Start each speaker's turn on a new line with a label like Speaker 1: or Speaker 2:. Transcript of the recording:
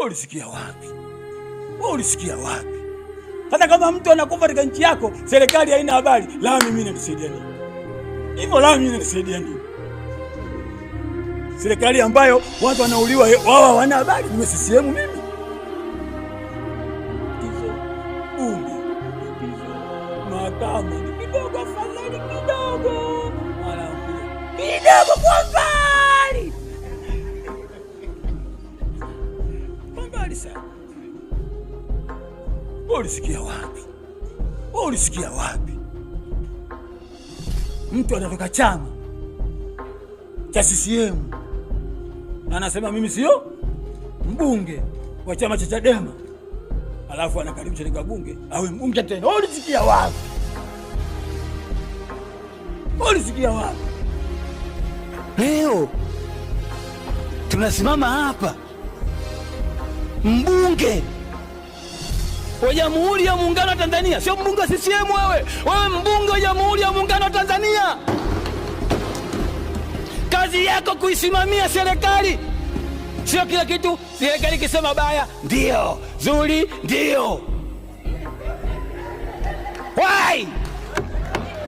Speaker 1: ulisikia wapi? Ulisikia wapi? Hata kama mtu anakufa katika nchi yako, serikali haina habari, la mimi inanisaidia nini? Hivyo la mimi inanisaidia nini? Serikali ambayo watu wanauliwa wao hawana habari, ni CCM mimi. Bunge, mahakama ni kidogo, afadhali kidogo. Kidogo kwa mbali. Kwa mbali sana. Ulisikia wapi? Ulisikia wapi? Mtu anatoka chama cha CCM na anasema mimi sio mbunge wa chama cha Chadema, alafu anakaribisha katika bunge awe mbunge tena. Ulisikia wapi? Ulisikia wapi?
Speaker 2: Leo tunasimama hapa, mbunge wa Jamhuri ya Muungano wa Tanzania, sio mbunge wa CCM. Wewe mbunge wa Jamhuri ya Muungano wa Tanzania, kazi yako kuisimamia serikali, sio kila kitu serikali kisema baya ndio, zuri ndio. Why?